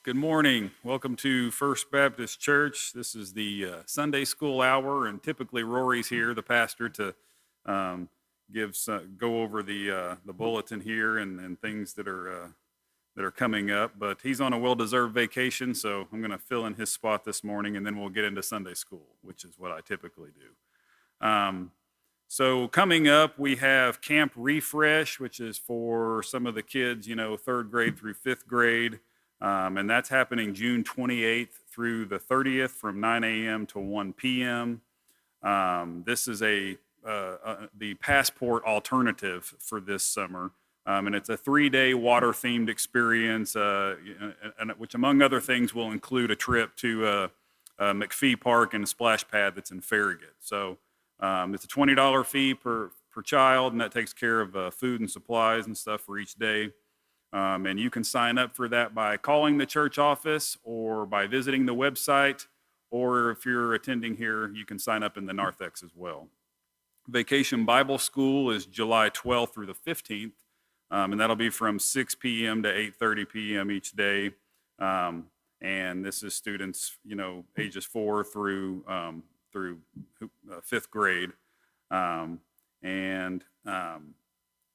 Good morning. Welcome to First Baptist Church. This is the Sunday school hour, and typically Rory's here, the pastor, to um, go over the bulletin here and things that are coming up. But he's on a well-deserved vacation, so I'm going to fill in his spot this morning, and then we'll get into Sunday school, which is what I typically do. So coming up, we have Camp Refresh, which is for some of the kids, third grade through fifth grade. And that's happening June 28th through the 30th from 9 a.m. to 1 p.m. This is the Passport alternative for this summer. And it's a 3-day water-themed experience, which among other things will include a trip to McPhee Park and a splash pad that's in Farragut. So it's a $20 fee per child, and that takes care of food and supplies and stuff for each day. And you can sign up for that by calling the church office or by visiting the website, or if you're attending here, you can sign up in the narthex as well. Vacation Bible School is July 12th through the 15th, and that'll be from 6 p.m. to 8:30 p.m. each day. And this is students, ages 4 through fifth grade.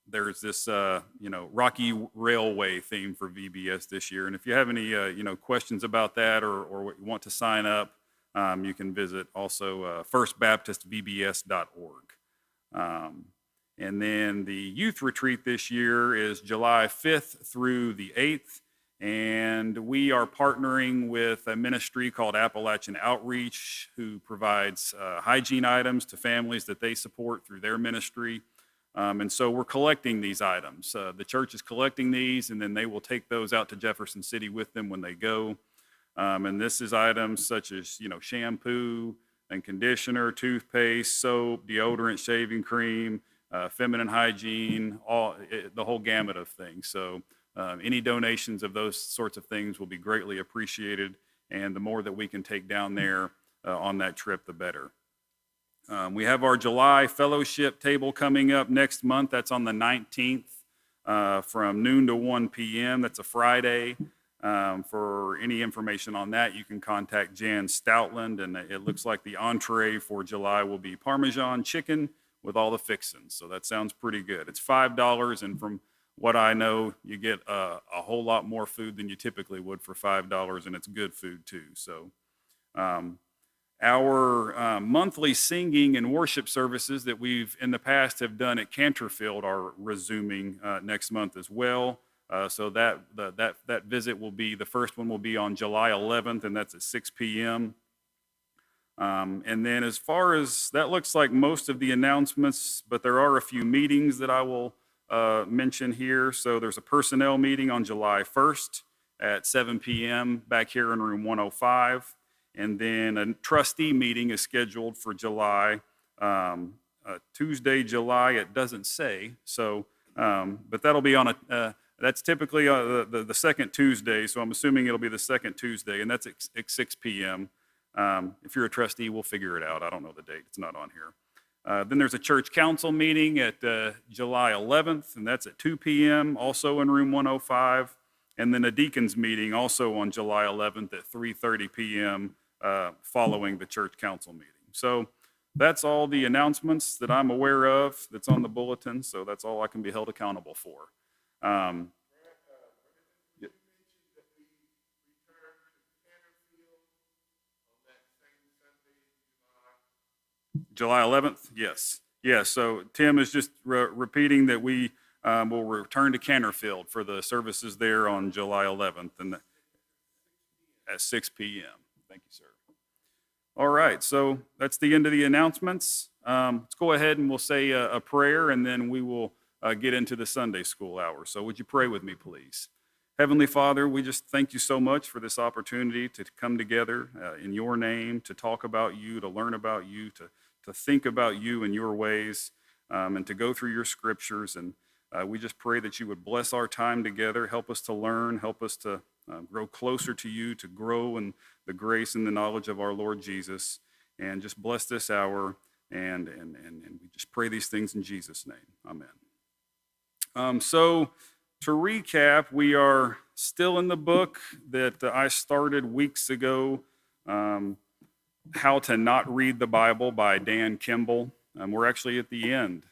There's this, Rocky Railway theme for VBS this year. And if you have any, questions about that or want to sign up, you can visit also firstbaptistvbs.org. And then the youth retreat this year is July 5th through the 8th. And we are partnering with a ministry called Appalachian Outreach, who provides hygiene items to families that they support through their ministry. And so we're collecting these items. The church is collecting these, and then they will take those out to Jefferson City with them when they go. And this is items such as, shampoo and conditioner, toothpaste, soap, deodorant, shaving cream, feminine hygiene, the whole gamut of things. So any donations of those sorts of things will be greatly appreciated. And the more that we can take down there on that trip, the better. We have our July fellowship table coming up next month. That's on the 19th from noon to 1 p.m. That's a Friday. For any information on that, you can contact Jan Stoutland, and it looks like the entree for July will be Parmesan chicken with all the fixings. So that sounds pretty good. It's $5, and from what I know, you get a whole lot more food than you typically would for $5, and it's good food too. So our monthly singing and worship services that we've in the past have done at Canterfield are resuming next month as well. So that visit will be, the first one will be on July 11th, and that's at 6 p.m. And then as far as, that looks like most of the announcements, but there are a few meetings that I will mention here. So there's a personnel meeting on July 1st at 7 p.m. back here in room 105. And then a trustee meeting is scheduled for Tuesday, July, it doesn't say. So, but that'll be on that's typically the second Tuesday. So I'm assuming it'll be the second Tuesday, and that's at 6 p.m. If you're a trustee, we'll figure it out. I don't know the date. It's not on here. Then there's a church council meeting at July 11th, and that's at 2 p.m., also in room 105. And then a deacons meeting also on July 11th at 3:30 p.m., following the church council meeting. So that's all the announcements that I'm aware of that's on the bulletin. So that's all I can be held accountable for. July 11th? Yes. Yes. So Tim is just repeating that we will return to Canterfield for the services there on July 11th and at 6 p.m. Thank you, sir. All right. So that's the end of the announcements. Let's go ahead and we'll say a prayer, and then we will get into the Sunday school hour. So would you pray with me, please? Heavenly Father, we just thank you so much for this opportunity to come together in your name, to talk about you, to learn about you, to think about you and your ways, and to go through your scriptures. And we just pray that you would bless our time together, help us to learn, help us to grow closer to you, to grow in the grace and the knowledge of our Lord Jesus, and just bless this hour. And we just pray these things in Jesus' name. Amen. So to recap, we are still in the book that I started weeks ago, How to Not Read the Bible by Dan Kimball. We're actually at the end,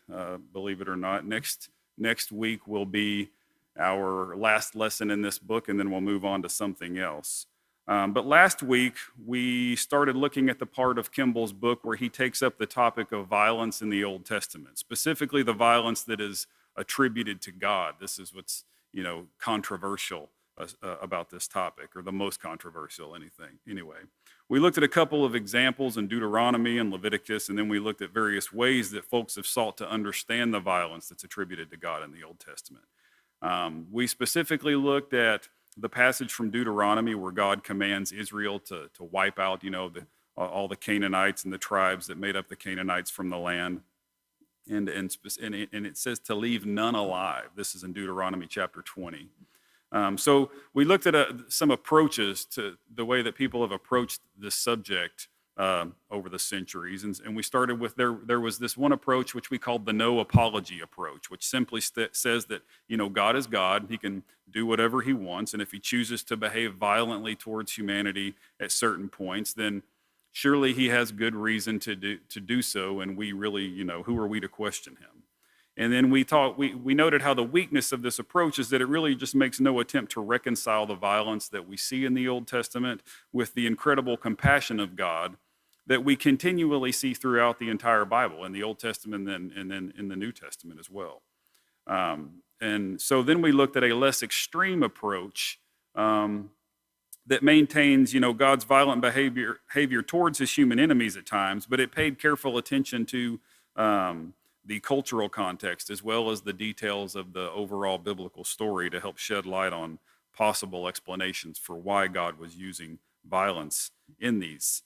believe it or not. Next week will be our last lesson in this book, and then we'll move on to something else. But last week, we started looking at the part of Kimball's book where he takes up the topic of violence in the Old Testament, specifically the violence that is attributed to God. This is what's, controversial about this topic, or the most controversial anyway. We looked at a couple of examples in Deuteronomy and Leviticus, and then we looked at various ways that folks have sought to understand the violence that's attributed to God in the Old Testament. We specifically looked at the passage from Deuteronomy where God commands Israel to wipe out, all the Canaanites and the tribes that made up the Canaanites from the land. And it says to leave none alive. This is in Deuteronomy chapter 20. So we looked at some approaches to the way that people have approached this subject over the centuries. And we started with, there was this one approach which we called the no apology approach, which simply says that, God is God. He can do whatever he wants. And if he chooses to behave violently towards humanity at certain points, then surely he has good reason to do so. And we really, who are we to question him? And then we noted how the weakness of this approach is that it really just makes no attempt to reconcile the violence that we see in the Old Testament with the incredible compassion of God that we continually see throughout the entire Bible, in the Old Testament and then in the New Testament as well. And so then we looked at a less extreme approach that maintains, God's violent behavior towards his human enemies at times, but it paid careful attention to the cultural context as well as the details of the overall biblical story to help shed light on possible explanations for why God was using violence in these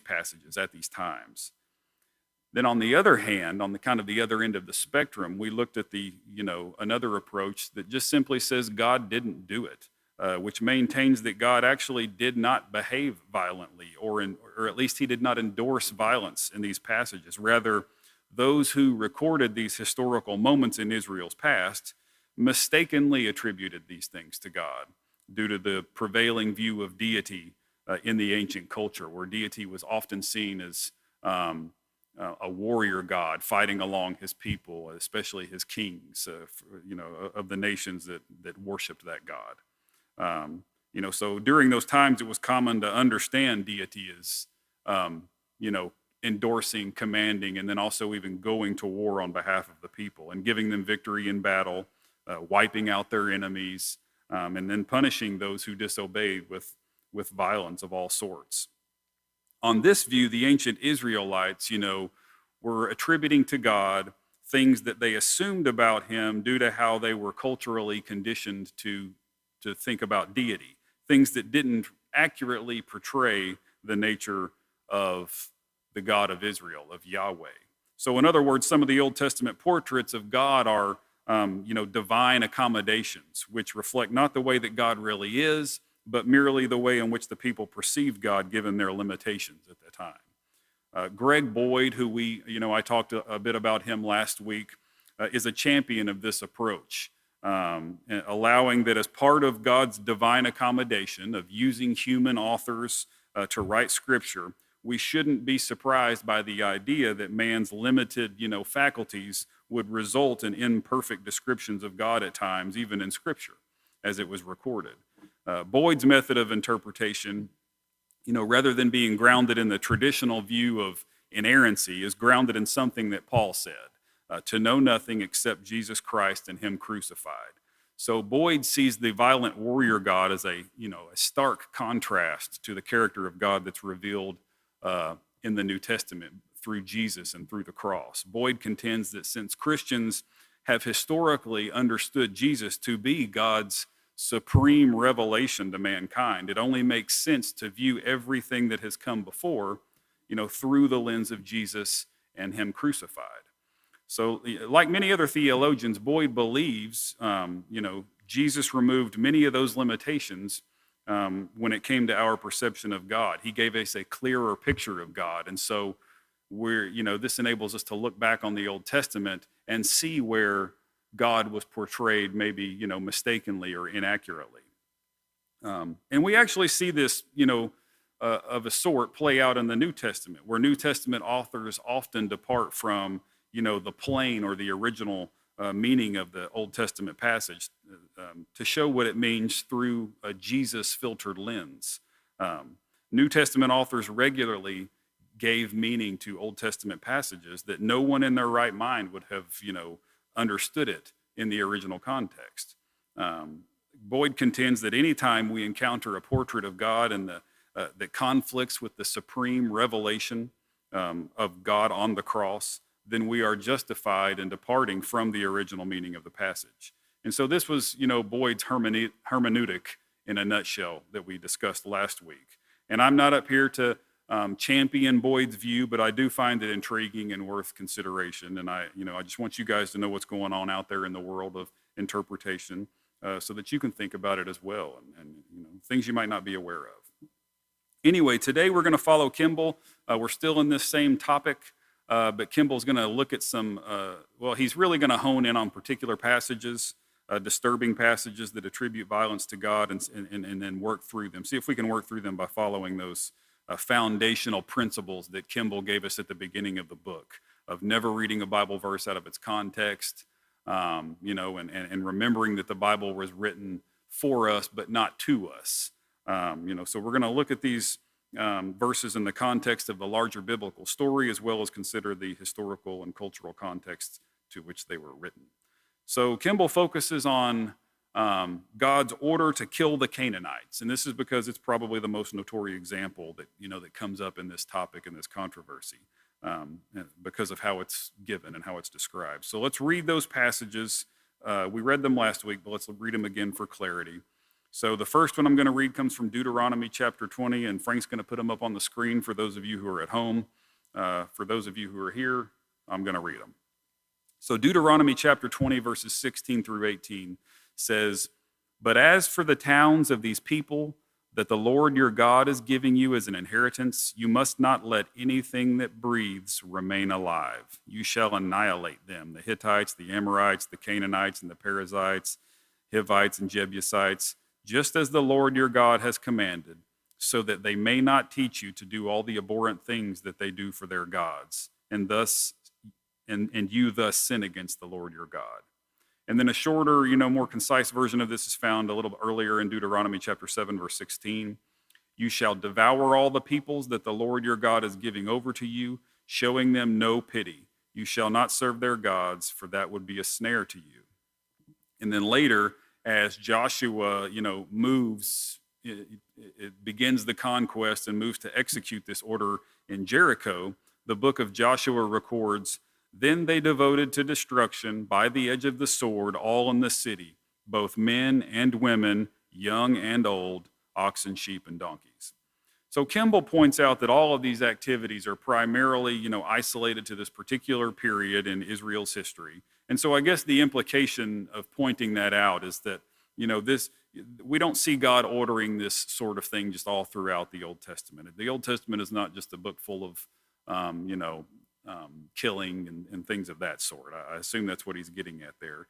passages at these times. Then on the other hand, on the kind of the other end of the spectrum, we looked at another approach that just simply says God didn't do it, which maintains that God actually did not behave violently, or at least he did not endorse violence in these passages. Rather, those who recorded these historical moments in Israel's past mistakenly attributed these things to God due to the prevailing view of deity in the ancient culture, where deity was often seen as a warrior god fighting along his people, especially his kings, of the nations that worshiped that god. So during those times, it was common to understand deity as, endorsing, commanding, and then also even going to war on behalf of the people and giving them victory in battle, wiping out their enemies, and then punishing those who disobeyed with violence of all sorts. On this view, the ancient Israelites, were attributing to God things that they assumed about him due to how they were culturally conditioned to think about deity, things that didn't accurately portray the nature of the God of Israel, of Yahweh. So in other words, some of the Old Testament portraits of God are, divine accommodations, which reflect not the way that God really is, but merely the way in which the people perceived God given their limitations at the time. Greg Boyd, who I talked a bit about him last week, is a champion of this approach, allowing that as part of God's divine accommodation of using human authors to write scripture, we shouldn't be surprised by the idea that man's limited, faculties would result in imperfect descriptions of God at times, even in scripture, as it was recorded. Boyd's method of interpretation, rather than being grounded in the traditional view of inerrancy, is grounded in something that Paul said, to know nothing except Jesus Christ and him crucified. So Boyd sees the violent warrior God as a stark contrast to the character of God that's revealed in the New Testament through Jesus and through the cross. Boyd contends that since Christians have historically understood Jesus to be God's supreme revelation to mankind, it only makes sense to view everything that has come before, through the lens of Jesus and him crucified. So like many other theologians, Boyd believes, Jesus removed many of those limitations when it came to our perception of God. He gave us a clearer picture of God. And so this enables us to look back on the Old Testament and see where God was portrayed maybe, mistakenly or inaccurately. And we actually see this, of a sort play out in the New Testament, where New Testament authors often depart from, the plain or the original meaning of the Old Testament passage to show what it means through a Jesus-filtered lens. New Testament authors regularly gave meaning to Old Testament passages that no one in their right mind would have, understood it in the original context. Boyd contends that anytime we encounter a portrait of God and that conflicts with the supreme revelation of God on the cross, then we are justified in departing from the original meaning of the passage. And so this was, Boyd's hermeneutic in a nutshell that we discussed last week. And I'm not up here to champion Boyd's view, but I do find it intriguing and worth consideration. And I just want you guys to know what's going on out there in the world of interpretation, so that you can think about it as well, and things you might not be aware of. Anyway, today we're going to follow Kimball. We're still in this same topic, but Kimball's going to look at some, he's really going to hone in on particular passages, disturbing passages that attribute violence to God, and then work through them. See if we can work through them by following those foundational principles that Kimball gave us at the beginning of the book, of never reading a Bible verse out of its context, and remembering that the Bible was written for us, but not to us. So we're going to look at these verses in the context of the larger biblical story, as well as consider the historical and cultural context to which they were written. So Kimball focuses on God's order to kill the Canaanites, and this is because it's probably the most notorious example that comes up in this topic, in this controversy, because of how it's given and how it's described. So let's read those passages. We read them last week, but let's read them again for clarity. So the first one I'm going to read comes from Deuteronomy chapter 20, and Frank's going to put them up on the screen for those of you who are at home. For those of you who are here, I'm going to read them. So Deuteronomy chapter 20, verses 16 through 18 says, "But as for the towns of these people that the Lord your God is giving you as an inheritance, you must not let anything that breathes remain alive. You shall annihilate them, the Hittites, the Amorites, the Canaanites, and the Perizzites, Hivites, and Jebusites, just as the Lord your God has commanded, so that they may not teach you to do all the abhorrent things that they do for their gods, and you thus sin against the Lord your God." And then a shorter, more concise version of this is found a little bit earlier in Deuteronomy chapter 7, verse 16. "You shall devour all the peoples that the Lord your God is giving over to you, showing them no pity. You shall not serve their gods, for that would be a snare to you." And then later, as Joshua, moves, it begins the conquest and moves to execute this order in Jericho, the book of Joshua records, "Then they devoted to destruction by the edge of the sword all in the city, both men and women, young and old, oxen, sheep, and donkeys." So Kimball points out that all of these activities are primarily, isolated to this particular period in Israel's history. And so I guess the implication of pointing that out is that, we don't see God ordering this sort of thing just all throughout the Old Testament. The Old Testament is not just a book full of, killing and things of that sort. I assume that's what he's getting at there.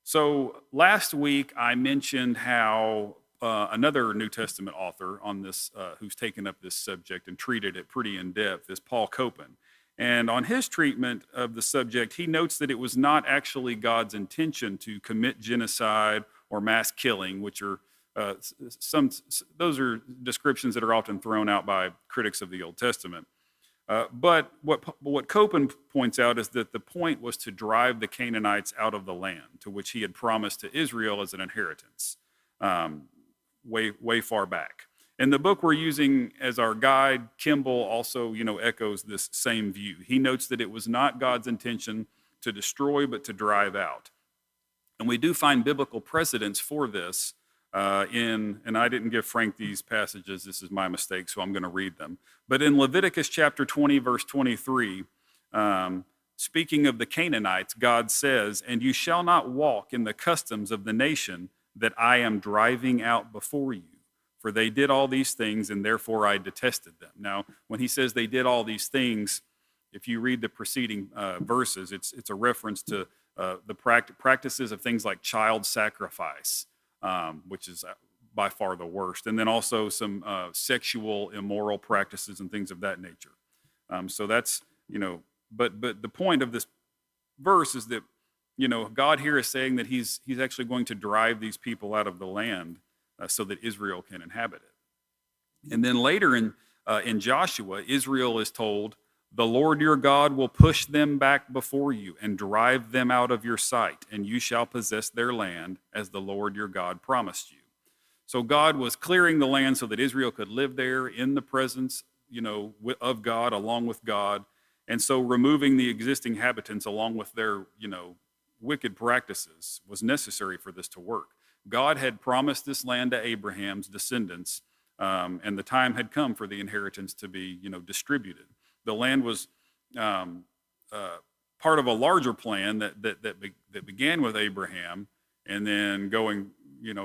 So last week I mentioned how another New Testament author on this, who's taken up this subject and treated it pretty in depth, is Paul Copan. And on his treatment of the subject, he notes that it was not actually God's intention to commit genocide or mass killing, which are those are descriptions that are often thrown out by critics of the Old Testament. But what Copan points out is that the point was to drive the Canaanites out of the land to which he had promised to Israel as an inheritance, way far back. And the book we're using as our guide, Kimball, also echoes this same view. He notes that it was not God's intention to destroy, but to drive out. And we do find biblical precedents for this and I didn't give Frank these passages, this is my mistake, so I'm going to read them. But in Leviticus chapter 20, verse 23, speaking of the Canaanites, God says, "And you shall not walk in the customs of the nation that I am driving out before you. For they did all these things, and therefore I detested them." Now, when he says they did all these things, if you read the preceding verses, it's a reference to the practices of things like child sacrifice, which is by far the worst, and then also some sexual immoral practices and things of that nature. So that's, but the point of this verse is that, God here is saying that he's actually going to drive these people out of the land so that Israel can inhabit it. And then later in Joshua, Israel is told, "The Lord your God will push them back before you and drive them out of your sight, and you shall possess their land as the Lord your God promised you." So God was clearing the land so that Israel could live there in the presence, of God, along with God. And so removing the existing inhabitants along with their, wicked practices was necessary for this to work. God had promised this land to Abraham's descendants, and the time had come for the inheritance to be, distributed. The land was part of a larger plan that began with Abraham, and then going,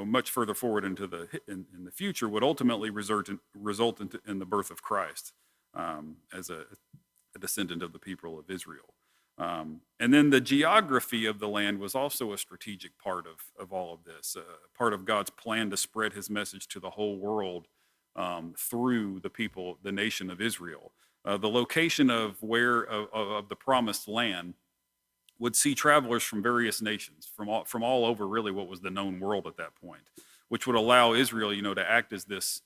much further forward into in the future would ultimately result in the birth of Christ as a descendant of the people of Israel. And then the geography of the land was also a strategic part of all of this, part of God's plan to spread his message to the whole world through the nation of Israel. The location of the promised land would see travelers from various nations, from all over really what was the known world at that point, which would allow Israel, to act as this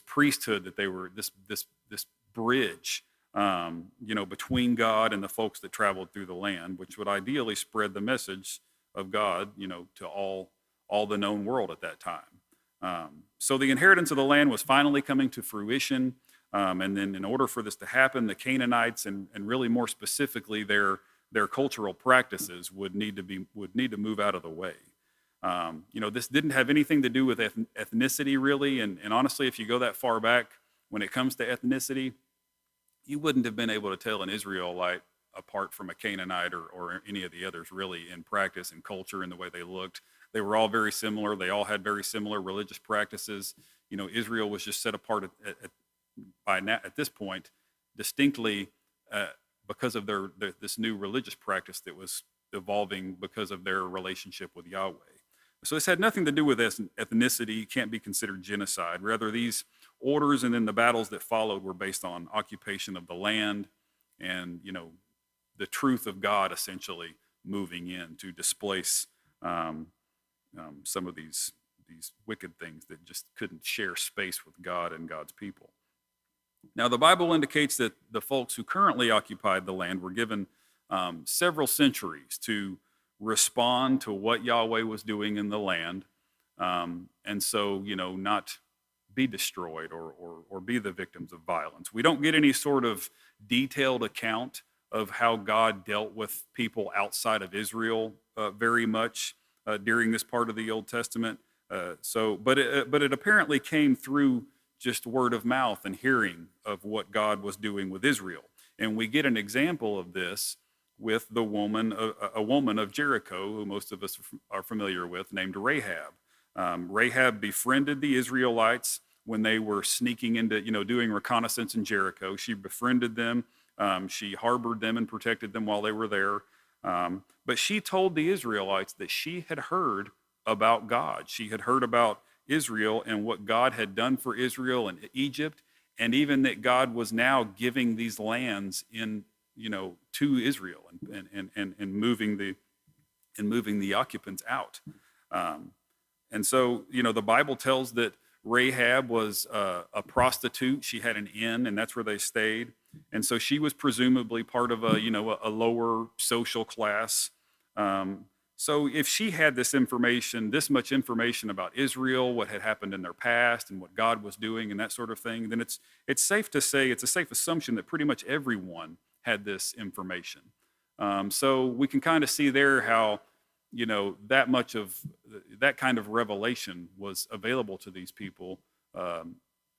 priesthood, that they were this bridge, between God and the folks that traveled through the land, which would ideally spread the message of God, to all the known world at that time. So the inheritance of the land was finally coming to fruition. And then in order for this to happen, the Canaanites and really more specifically their cultural practices would need to move out of the way. This didn't have anything to do with ethnicity really. And honestly, if you go that far back, when it comes to ethnicity, you wouldn't have been able to tell an Israelite apart from a Canaanite or any of the others really in practice and culture and the way they looked. They were all very similar. They all had very similar religious practices. Israel was just set apart at this point distinctly because of this new religious practice that was evolving because of their relationship with Yahweh. So this had nothing to do with ethnicity, can't be considered genocide. Rather, these orders and then the battles that followed were based on occupation of the land and, the truth of God essentially moving in to displace some of these wicked things that just couldn't share space with God and God's people. Now, the Bible indicates that the folks who currently occupied the land were given several centuries to respond to what Yahweh was doing in the land, and so, not be destroyed or be the victims of violence. We don't get any sort of detailed account of how God dealt with people outside of Israel very much during this part of the Old Testament. But it apparently came through just word of mouth and hearing of what God was doing with Israel. And we get an example of this with a woman of Jericho, who most of us are familiar with, named Rahab. Rahab befriended the Israelites when they were sneaking into, doing reconnaissance in Jericho. She befriended them. She harbored them and protected them while they were there. But she told the Israelites that she had heard about God. She had heard about Israel and what God had done for Israel and Egypt, and even that God was now giving these lands to Israel and moving the occupants out. And so, the Bible tells that Rahab was a prostitute. She had an inn, and that's where they stayed. And so she was presumably part of a lower social class. So if she had this much information about Israel, what had happened in their past and what God was doing and that sort of thing, then it's safe to say, it's a safe assumption that pretty much everyone had this information. So we can kind of see there how, that kind of revelation was available to these people,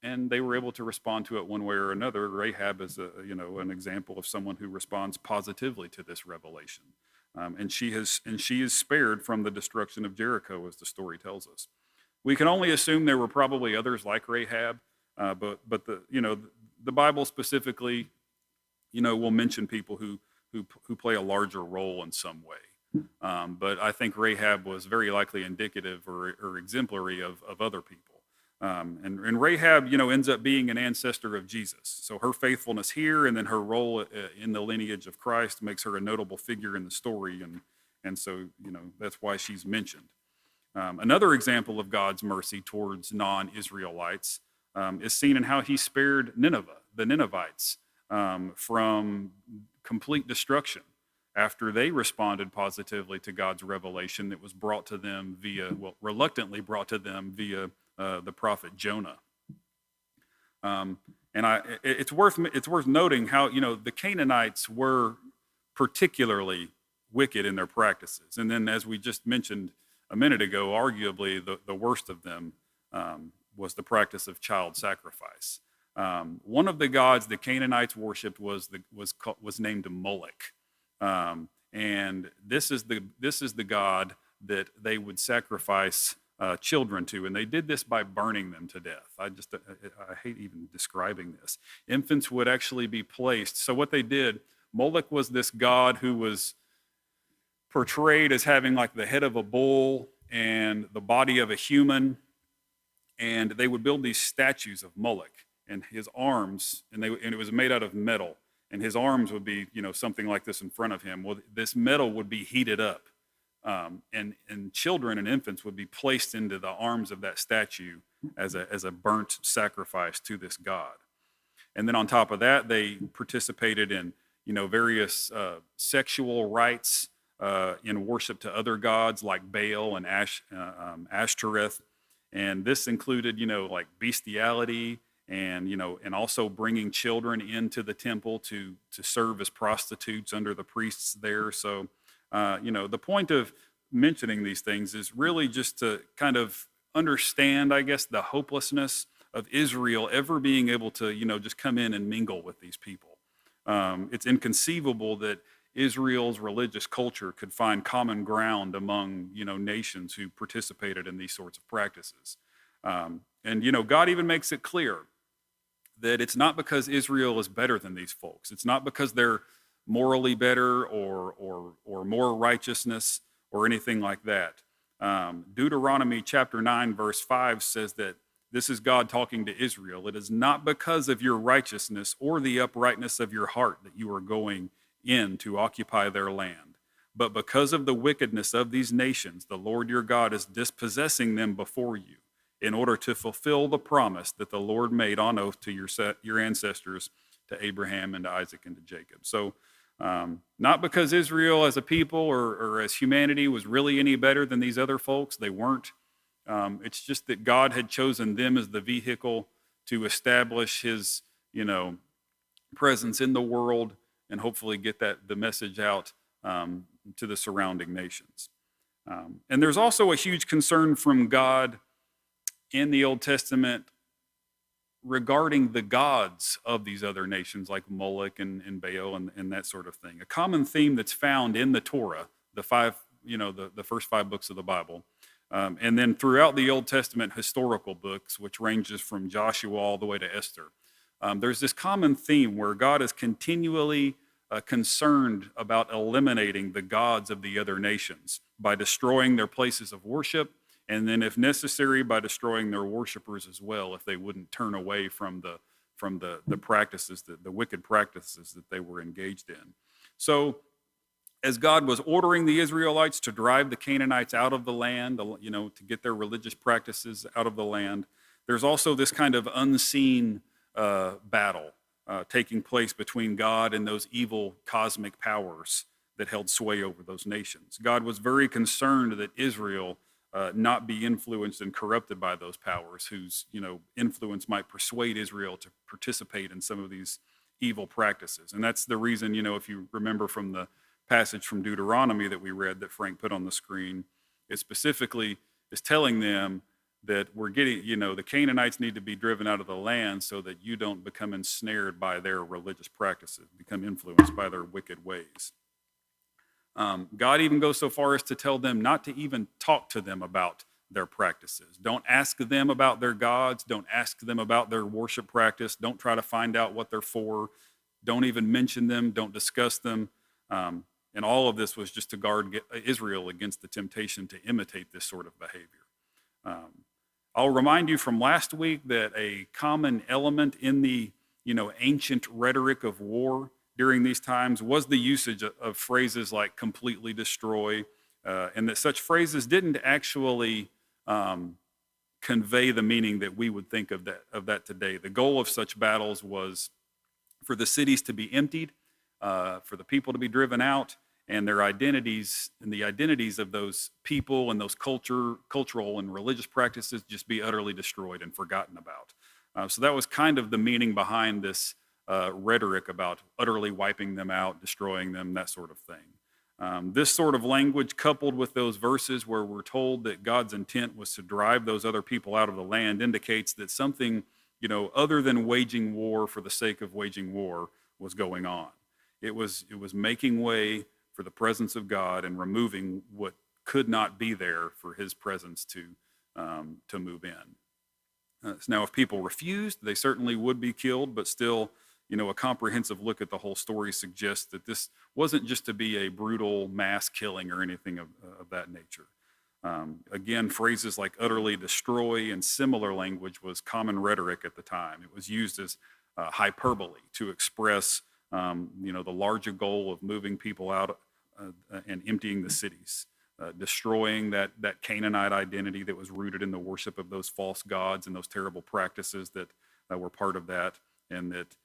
and they were able to respond to it one way or another. Rahab is an example of someone who responds positively to this revelation. And she is spared from the destruction of Jericho, as the story tells us. We can only assume there were probably others like Rahab, but the Bible specifically, will mention people who who play a larger role in some way. But I think Rahab was very likely indicative or exemplary of other people. And Rahab, ends up being an ancestor of Jesus. So her faithfulness here and then her role in the lineage of Christ makes her a notable figure in the story. And so, that's why she's mentioned. Another example of God's mercy towards non-Israelites is seen in how he spared Nineveh, the Ninevites, from complete destruction after they responded positively to God's revelation that was brought to them reluctantly brought to them via the prophet Jonah. It's worth noting how, the Canaanites were particularly wicked in their practices. And then, as we just mentioned a minute ago, arguably the worst of them was the practice of child sacrifice. One of the gods the Canaanites worshipped was named Moloch, and this is the god that they would sacrifice children to, and they did this by burning them to death. I hate even describing this. Infants would actually be placed. So what they did, Moloch was this god who was portrayed as having like the head of a bull and the body of a human, and they would build these statues of Moloch and his arms, and it was made out of metal, and his arms would be something like this in front of him. Well, this metal would be heated up, and children and infants would be placed into the arms of that statue as a burnt sacrifice to this god. And then on top of that, they participated in various sexual rites in worship to other gods like Baal and Ashtoreth, and this included like bestiality and also bringing children into the temple to serve as prostitutes under the priests there. So the point of mentioning these things is really just to kind of understand, I guess, the hopelessness of Israel ever being able to just come in and mingle with these people. It's inconceivable that Israel's religious culture could find common ground among, nations who participated in these sorts of practices. And God even makes it clear that it's not because Israel is better than these folks. It's not because they're morally better or more righteousness or anything like that. Deuteronomy chapter 9, verse 5 says that this is God talking to Israel. It is not because of your righteousness or the uprightness of your heart that you are going in to occupy their land, but because of the wickedness of these nations, the Lord your God is dispossessing them before you in order to fulfill the promise that the Lord made on oath to your ancestors, to Abraham and to Isaac and to Jacob. So not because Israel as a people or as humanity was really any better than these other folks. They weren't. It's just that God had chosen them as the vehicle to establish his, presence in the world and hopefully get the message out to the surrounding nations. And there's also a huge concern from God in the Old Testament regarding the gods of these other nations like Moloch and Baal and that sort of thing. A common theme that's found in the Torah, the first 5 books of the Bible, and then throughout the Old Testament historical books, which ranges from Joshua all the way to Esther. There's this common theme where God is continually concerned about eliminating the gods of the other nations by destroying their places of worship, and then if necessary by destroying their worshipers as well if they wouldn't turn away from the practices, the wicked practices that they were engaged in. So as God was ordering the Israelites to drive the Canaanites out of the land, to get their religious practices out of the land, there's also this kind of unseen battle taking place between God and those evil cosmic powers that held sway over those nations. God was very concerned that Israel not be influenced and corrupted by those powers whose influence might persuade Israel to participate in some of these evil practices. And that's the reason, if you remember from the passage from Deuteronomy that we read that Frank put on the screen, it specifically is telling them that the Canaanites need to be driven out of the land so that you don't become ensnared by their religious practices, become influenced by their wicked ways. God even goes so far as to tell them not to even talk to them about their practices. Don't ask them about their gods. Don't ask them about their worship practice. Don't try to find out what they're for. Don't even mention them. Don't discuss them. And all of this was just to guard Israel against the temptation to imitate this sort of behavior. I'll remind you from last week that a common element in the ancient rhetoric of war during these times was the usage of phrases like completely destroy, and that such phrases didn't actually convey the meaning that we would think of that today. The goal of such battles was for the cities to be emptied, for the people to be driven out, and their identities and the identities of those people and those cultural and religious practices just be utterly destroyed and forgotten about. So that was kind of the meaning behind this rhetoric about utterly wiping them out, destroying them, that sort of thing. This sort of language, coupled with those verses where we're told that God's intent was to drive those other people out of the land, indicates that something, other than waging war for the sake of waging war was going on. It was making way for the presence of God and removing what could not be there for His presence to move in. Now, if people refused, they certainly would be killed, but still, a comprehensive look at the whole story suggests that this wasn't just to be a brutal mass killing or anything of that nature. Again, phrases like utterly destroy and similar language was common rhetoric at the time. It was used as hyperbole to express, the larger goal of moving people out and emptying the cities, destroying that Canaanite identity that was rooted in the worship of those false gods and those terrible practices that were part of that, and that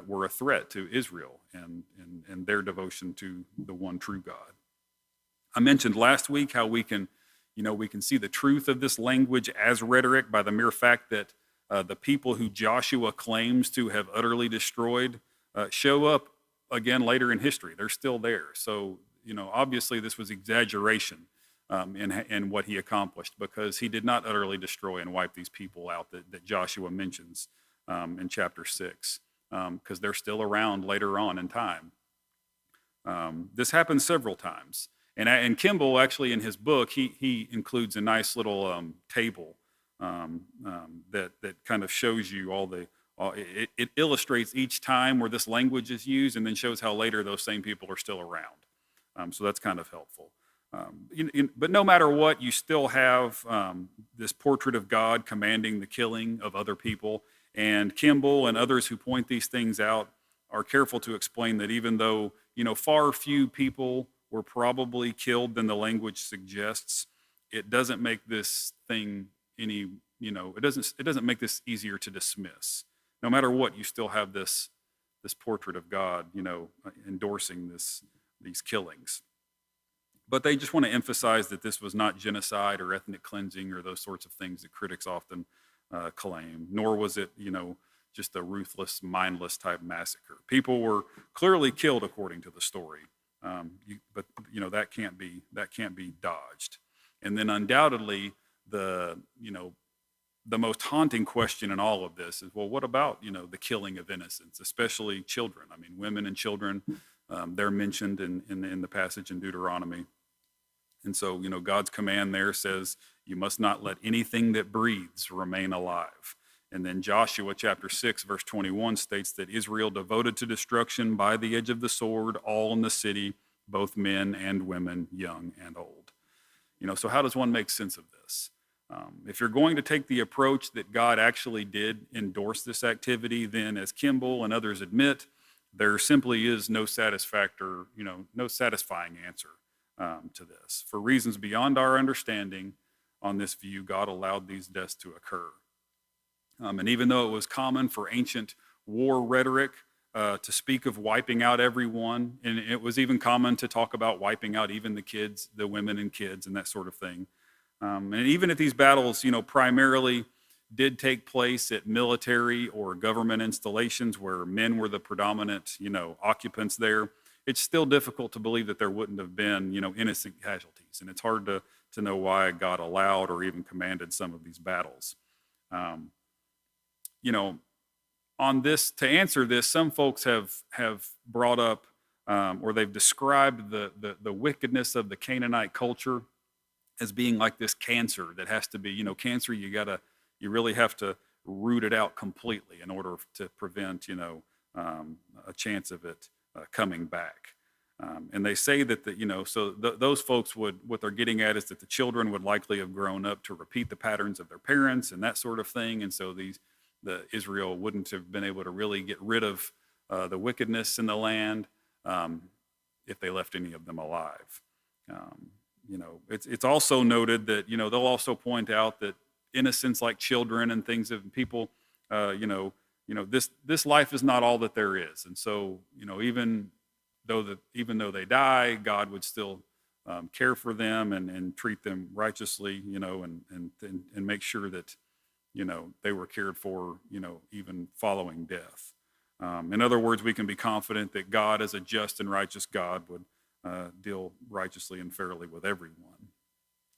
were a threat to Israel and their devotion to the one true God. I mentioned last week how we can see the truth of this language as rhetoric by the mere fact that the people who Joshua claims to have utterly destroyed show up again later in history. They're still there. So, obviously this was exaggeration in what he accomplished, because he did not utterly destroy and wipe these people out that Joshua mentions in chapter 6, because they're still around later on in time. This happens several times. And Kimball, actually, in his book, he includes a nice little table that kind of shows you it illustrates each time where this language is used, and then shows how later those same people are still around. So that's kind of helpful. But no matter what, you still have this portrait of God commanding the killing of other people. And Kimball and others who point these things out are careful to explain that even though, far few people were probably killed than the language suggests, it doesn't make this thing any, it doesn't make this easier to dismiss. No matter what, you still have this portrait of God, endorsing these killings. But they just want to emphasize that this was not genocide or ethnic cleansing or those sorts of things that critics often claim, nor was it, just a ruthless, mindless type massacre. People were clearly killed according to the story, but that can't be dodged. And then undoubtedly, the most haunting question in all of this is, well, what about the killing of innocents, especially children? I mean, women and children, they're mentioned in the passage in Deuteronomy. And so, God's command there says, you must not let anything that breathes remain alive. And then Joshua chapter 6, verse 21 states that Israel devoted to destruction by the edge of the sword, all in the city, both men and women, young and old. So how does one make sense of this? If you're going to take the approach that God actually did endorse this activity, then as Kimball and others admit, there simply is no satisfying answer to this. For reasons beyond our understanding on this view, God allowed these deaths to occur. And even though it was common for ancient war rhetoric to speak of wiping out everyone, and it was even common to talk about wiping out even the kids, the women and kids, and that sort of thing. And even if these battles, primarily did take place at military or government installations where men were the predominant, occupants there, it's still difficult to believe that there wouldn't have been, innocent casualties. And it's hard to know why God allowed or even commanded some of these battles. On this, to answer this, some folks have brought up or they've described the wickedness of the Canaanite culture as being like this cancer that has to be, cancer, you really have to root it out completely in order to prevent, a chance of it coming back. And they say that those folks what they're getting at is that the children would likely have grown up to repeat the patterns of their parents and that sort of thing. And so the Israel wouldn't have been able to really get rid of the wickedness in the land if they left any of them alive. It's also noted that, they'll also point out that innocents like children and things of people, this life is not all that there is. And so, even though they die, God would still care for them and treat them righteously, and make sure that, they were cared for, even following death. In other words, we can be confident that God, as a just and righteous God, would deal righteously and fairly with everyone.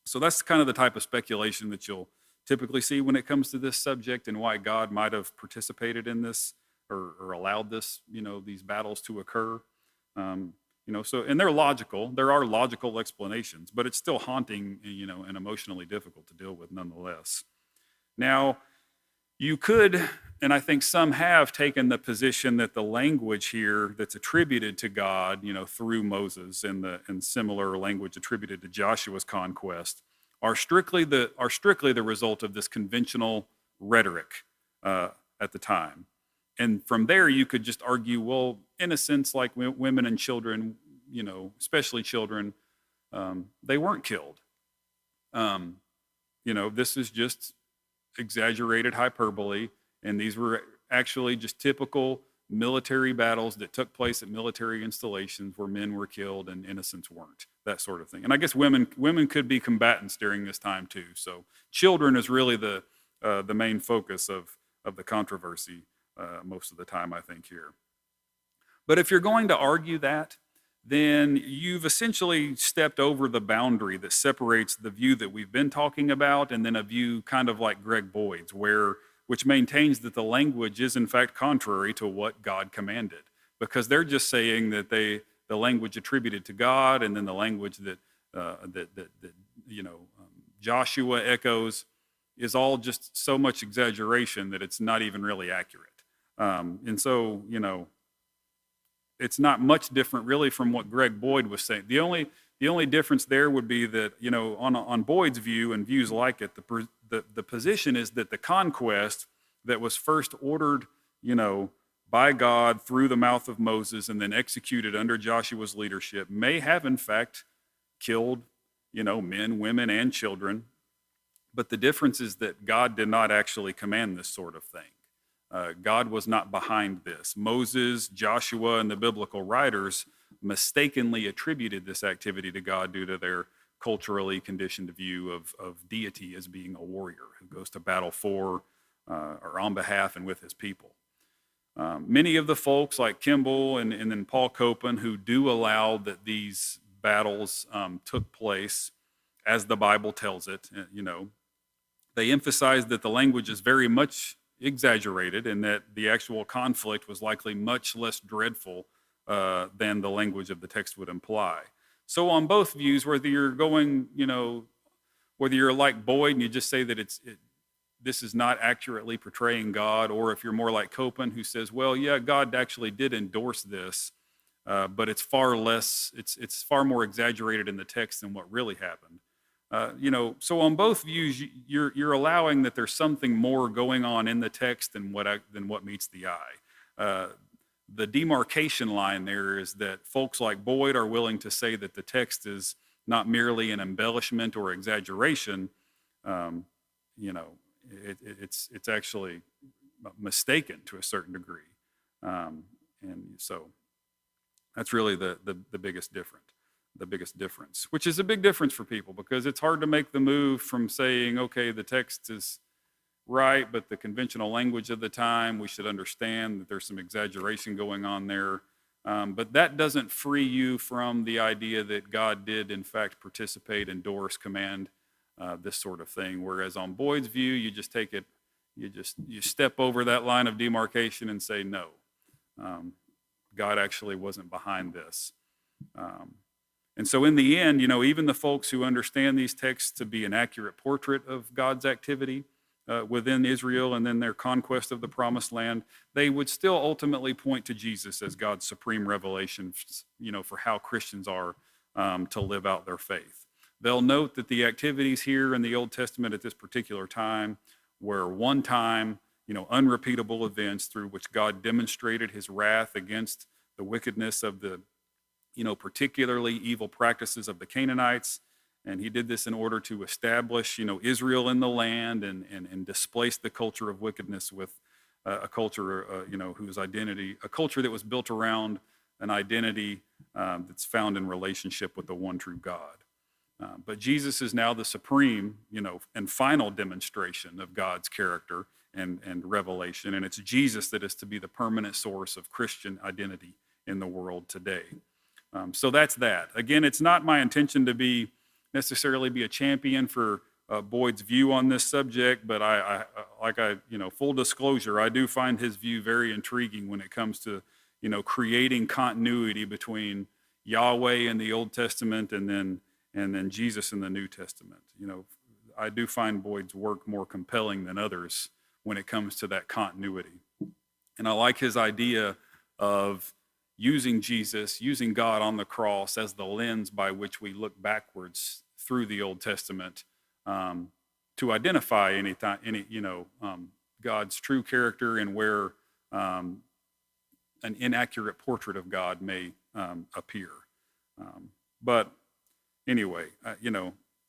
So that's kind of the type of speculation that you'll typically see when it comes to this subject, and why God might have participated in this or allowed this, these battles to occur. And they're logical. There are logical explanations, but it's still haunting, and emotionally difficult to deal with nonetheless. Now, you could, and I think some have taken the position that the language here that's attributed to God, through Moses and similar language attributed to Joshua's conquest are strictly the result of this conventional rhetoric at the time. And from there, you could just argue, well, innocents like women and children, especially children, they weren't killed. This is just exaggerated hyperbole, and these were actually just typical military battles that took place at military installations where men were killed and innocents weren't, that sort of thing. And I guess women could be combatants during this time too. So children is really the main focus of the controversy most of the time, I think, here. But if you're going to argue that, then you've essentially stepped over the boundary that separates the view that we've been talking about and then a view kind of like Greg Boyd's, which maintains that the language is in fact contrary to what God commanded, because they're just saying that the language attributed to God and then the language that Joshua echoes is all just so much exaggeration that it's not even really accurate. And so, it's not much different really from what Greg Boyd was saying. The only difference there would be that, on Boyd's view and views like it, the position is that the conquest that was first ordered, by God through the mouth of Moses and then executed under Joshua's leadership may have in fact killed, men, women, and children. But the difference is that God did not actually command this sort of thing. God was not behind this. Moses, Joshua, and the biblical writers mistakenly attributed this activity to God due to their culturally conditioned view of deity as being a warrior who goes to battle for or on behalf and with his people. Many of the folks like Kimball and then Paul Copan, who do allow that these battles took place as the Bible tells it, they emphasize that the language is very much exaggerated and that the actual conflict was likely much less dreadful than the language of the text would imply. So on both views, whether you're going, whether you're like Boyd and you just say that this is not accurately portraying God, or if you're more like Copan who says, well, yeah, God actually did endorse this, but it's far more exaggerated in the text than what really happened. So on both views, you're allowing that there's something more going on in the text than what meets the eye. The demarcation line there is that folks like Boyd are willing to say that the text is not merely an embellishment or exaggeration. It's actually mistaken to a certain degree, and so that's really the biggest difference, which is a big difference for people, because it's hard to make the move from saying, okay, the text is right, but the conventional language of the time, we should understand that there's some exaggeration going on there. But that doesn't free you from the idea that God did, in fact, participate, endorse, command this sort of thing. Whereas on Boyd's view, you just take it, you step over that line of demarcation and say, no, God actually wasn't behind this. And so in the end, even the folks who understand these texts to be an accurate portrait of God's activity, within Israel and then their conquest of the promised land, they would still ultimately point to Jesus as God's supreme revelation, for how Christians are to live out their faith. They'll note that the activities here in the Old Testament at this particular time were one-time, unrepeatable events through which God demonstrated his wrath against the wickedness of the, particularly evil practices of the Canaanites. And he did this in order to establish, Israel in the land and displace the culture of wickedness with a culture, whose identity, a culture that was built around an identity that's found in relationship with the one true God. But Jesus is now the supreme, and final demonstration of God's character and revelation. And it's Jesus that is to be the permanent source of Christian identity in the world today. So that's that. Again, it's not my intention to necessarily be a champion for Boyd's view on this subject, but full disclosure, I do find his view very intriguing when it comes to, creating continuity between Yahweh in the Old Testament and then Jesus in the New Testament. I do find Boyd's work more compelling than others when it comes to that continuity. And I like his idea of using Jesus, using God on the cross as the lens by which we look backwards through the Old Testament to identify God's true character and where an inaccurate portrait of God may appear. But anyway,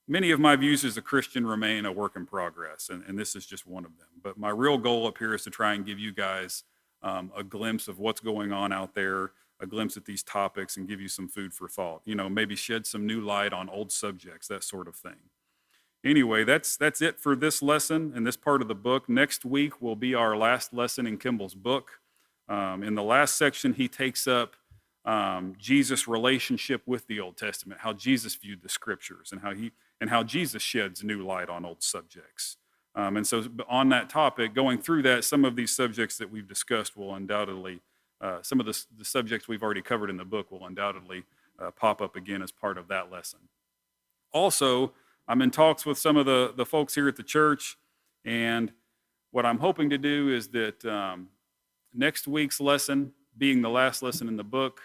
many of my views as a Christian remain a work in progress, and this is just one of them. But my real goal up here is to try and give you guys a glimpse of what's going on out there, a glimpse at these topics, and give you some food for thought. Maybe shed some new light on old subjects, that sort of thing. Anyway, that's it for this lesson and this part of the book. Next week will be our last lesson in Kimball's book. In the last section, he takes up Jesus' relationship with the Old Testament, how Jesus viewed the scriptures, and how Jesus sheds new light on old subjects. And so on that topic, going through that, some of these subjects that we've discussed will undoubtedly, some of the subjects we've already covered in the book will undoubtedly pop up again as part of that lesson. Also, I'm in talks with some of the folks here at the church, and what I'm hoping to do is that next week's lesson, being the last lesson in the book,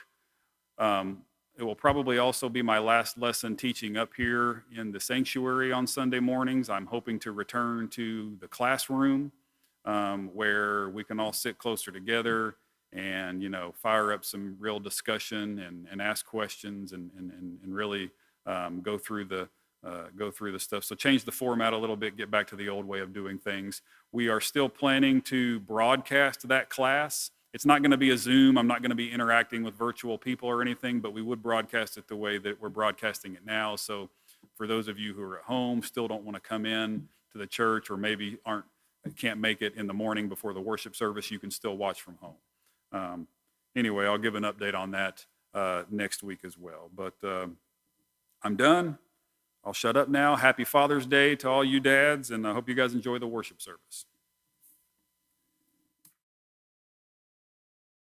it will probably also be my last lesson teaching up here in the sanctuary on Sunday mornings. I'm hoping to return to the classroom where we can all sit closer together and, fire up some real discussion and ask questions and really go through the stuff. So change the format a little bit, get back to the old way of doing things. We are still planning to broadcast that class. It's not going to be a Zoom. I'm not going to be interacting with virtual people or anything, but we would broadcast it the way that we're broadcasting it now. So for those of you who are at home, still don't want to come in to the church, or maybe can't make it in the morning before the worship service, you can still watch from home. Anyway, I'll give an update on that next week as well. But I'm done. I'll shut up now. Happy Father's Day to all you dads, and I hope you guys enjoy the worship service.